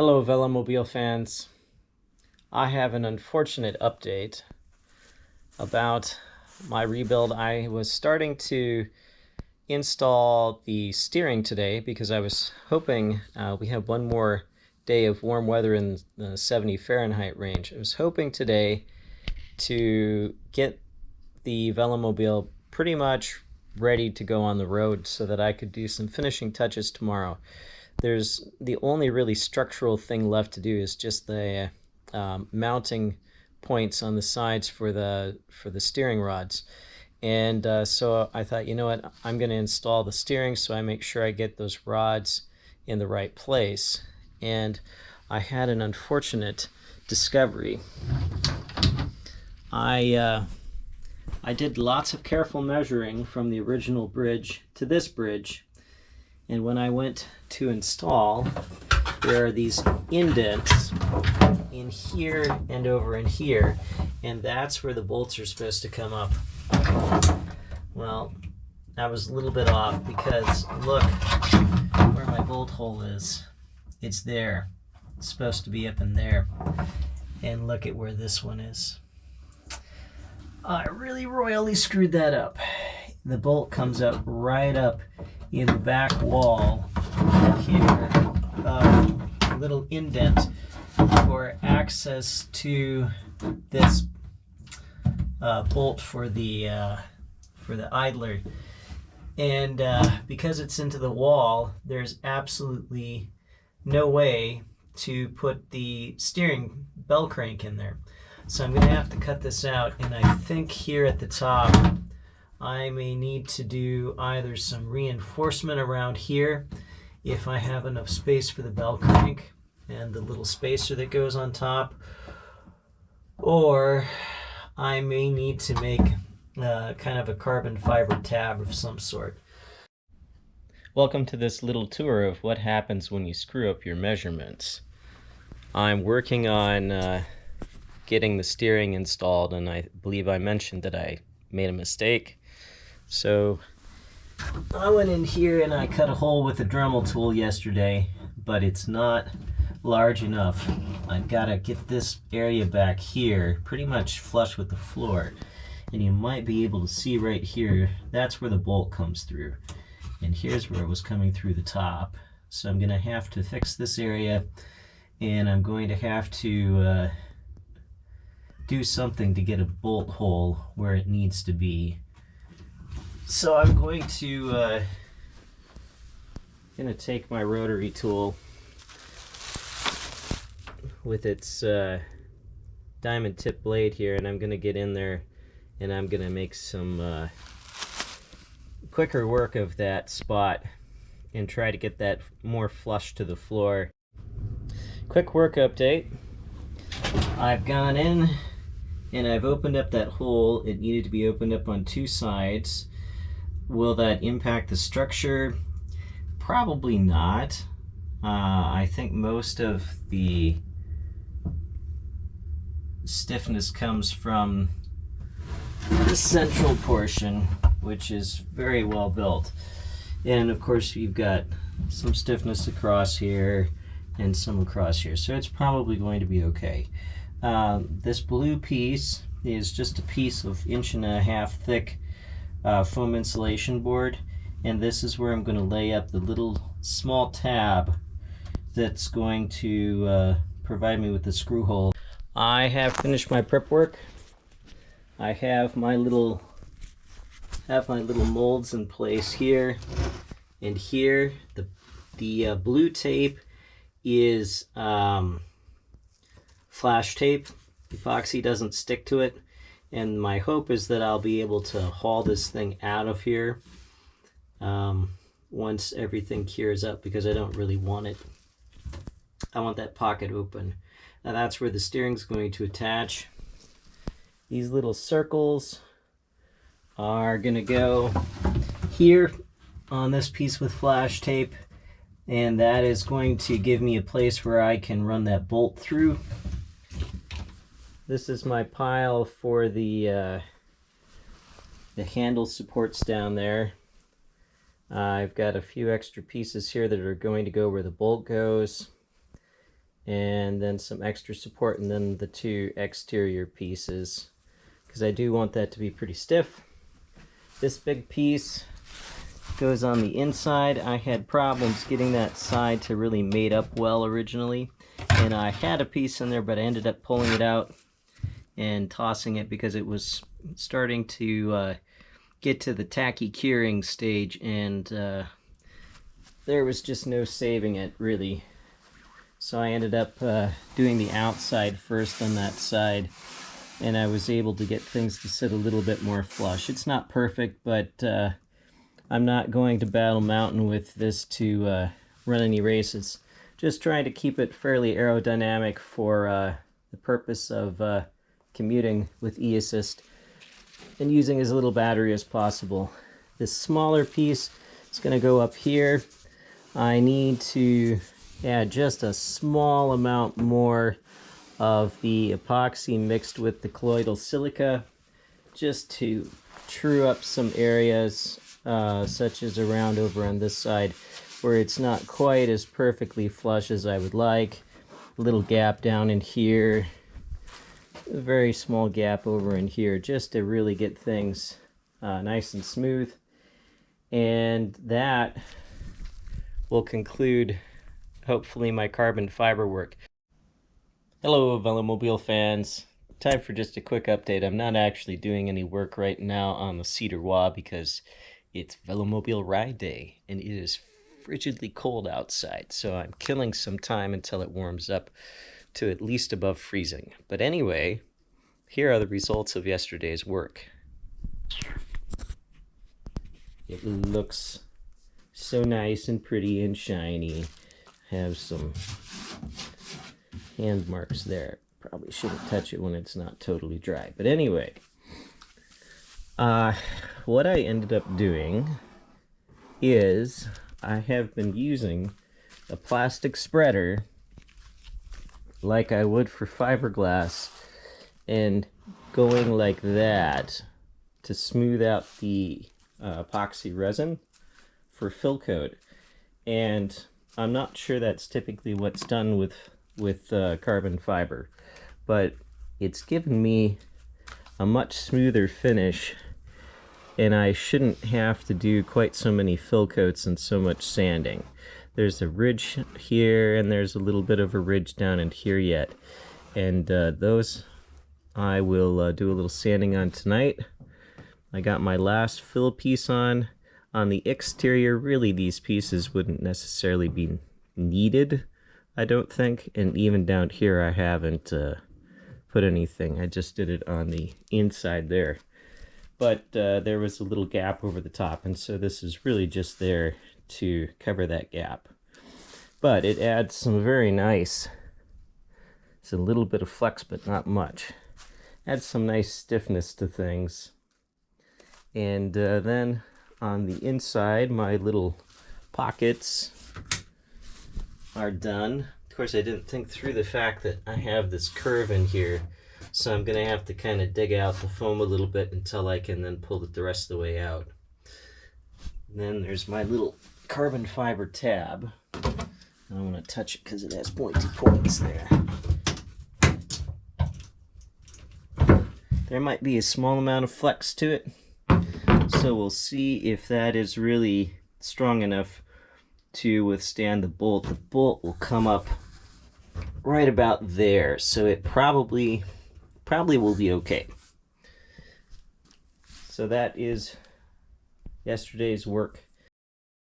Hello Velomobile fans. I have an unfortunate update about my rebuild. I was starting to install the steering today because I was hoping we have one more day of warm weather in the 70 Fahrenheit range. I was hoping today to get the Velomobile pretty much ready to go on the road so that I could do some finishing touches tomorrow. There's the only really structural thing left to do is just the mounting points on the sides for the steering rods. And so I thought, you know what, I'm going to install the steering so I make sure I get those rods in the right place. And I had an unfortunate discovery. I did lots of careful measuring from the original bridge to this bridge, and when I went to install, there are these indents in here and over in here, and that's where the bolts are supposed to come up. Well, I was a little bit off because look where my bolt hole is. It's there. It's supposed to be up in there. And look at where this one is. I really royally screwed that up. The bolt comes up right up in the back wall here. A little indent for access to this bolt for the idler. And because it's into the wall, there's absolutely no way to put the steering bell crank in there. So I'm going to have to cut this out, and I think here at the top I may need to do either some reinforcement around here if I have enough space for the bell crank and the little spacer that goes on top, or I may need to make kind of a carbon fiber tab of some sort. Welcome to this little tour of what happens when you screw up your measurements. I'm working on getting the steering installed, and I believe I mentioned that I made a mistake. So I went in here and I cut a hole with a Dremel tool yesterday, but it's not large enough. I've got to get this area back here pretty much flush with the floor, and you might be able to see right here, that's where the bolt comes through, and here's where it was coming through the top. So I'm going to have to fix this area, and I'm going to have to do something to get a bolt hole where it needs to be. So I'm going to take my rotary tool with its diamond tip blade here, and I'm going to get in there and I'm going to make some quicker work of that spot and try to get that more flush to the floor. Quick work update. I've gone in and I've opened up that hole. It needed to be opened up on two sides. Will that impact the structure? Probably not. I think most of the stiffness comes from the central portion, which is very well built. And of course you've got some stiffness across here and some across here. So it's probably going to be okay. This blue piece is just a piece of 1.5 inch thick foam insulation board, and this is where I'm going to lay up the little small tab that's going to provide me with the screw hole. I have finished my prep work. I have my little molds in place here and here. The blue tape is flash tape. Epoxy doesn't stick to it, and my hope is that I'll be able to haul this thing out of here once everything cures up, because I don't really want it. I want that pocket open. Now that's where the steering's going to attach. These little circles are going to go here on this piece with flash tape, and that is going to give me a place where I can run that bolt through. This is my pile for the handle supports down there. I've got a few extra pieces here that are going to go where the bolt goes. and then some extra support, and then the two exterior pieces, because I do want that to be pretty stiff. This big piece goes on the inside. I had problems getting that side to really mate up well originally, and I had a piece in there, but I ended up pulling it out and tossing it because it was starting to get to the tacky curing stage, and there was just no saving it really. So I ended up doing the outside first on that side, and I was able to get things to sit a little bit more flush. It's not perfect, but I'm not going to Battle Mountain with this to run any races. Just trying to keep it fairly aerodynamic for the purpose of commuting with e-assist and using as little battery as possible. This smaller piece is going to go up here. I need to add just a small amount more of the epoxy mixed with the colloidal silica, just to true up some areas, such as around over on this side where it's not quite as perfectly flush as I would like. A little gap down in here, a very small gap over in here, just to really get things nice and smooth. And that will conclude hopefully my carbon fiber work. Hello Velomobile fans, time for just a quick update. I'm not actually doing any work right now on the cedar wall because it's Velomobile ride day and it is frigidly cold outside, so I'm killing some time until it warms up to at least above freezing. But anyway, here are the results of yesterday's work. It looks so nice and pretty and shiny. Have some hand marks there. Probably shouldn't touch it when it's not totally dry. But anyway, what I ended up doing is I have been using a plastic spreader like I would for fiberglass and going like that to smooth out the epoxy resin for fill coat. And I'm not sure that's typically what's done with carbon fiber, but it's given me a much smoother finish, and I shouldn't have to do quite so many fill coats and so much sanding. There's a ridge here, and there's a little bit of a ridge down in here yet, and those I will do a little sanding on tonight. I got my last fill piece on. On the exterior, really these pieces wouldn't necessarily be needed, I don't think, and even down here I haven't put anything. I just did it on the inside there. But there was a little gap over the top, and so this is really just there to cover that gap. But it adds some very nice, it's a little bit of flex but not much. Adds some nice stiffness to things. And then on the inside, my little pockets are done. Of course, I didn't think through the fact that I have this curve in here, so I'm going to have to kind of dig out the foam a little bit until I can then pull it the rest of the way out. And then there's my little carbon fiber tab. I don't want to touch it because it has pointy points there. There might be a small amount of flex to it, so we'll see if that is really strong enough to withstand the bolt. The bolt will come up right about there, so it probably will be okay. So that is yesterday's work.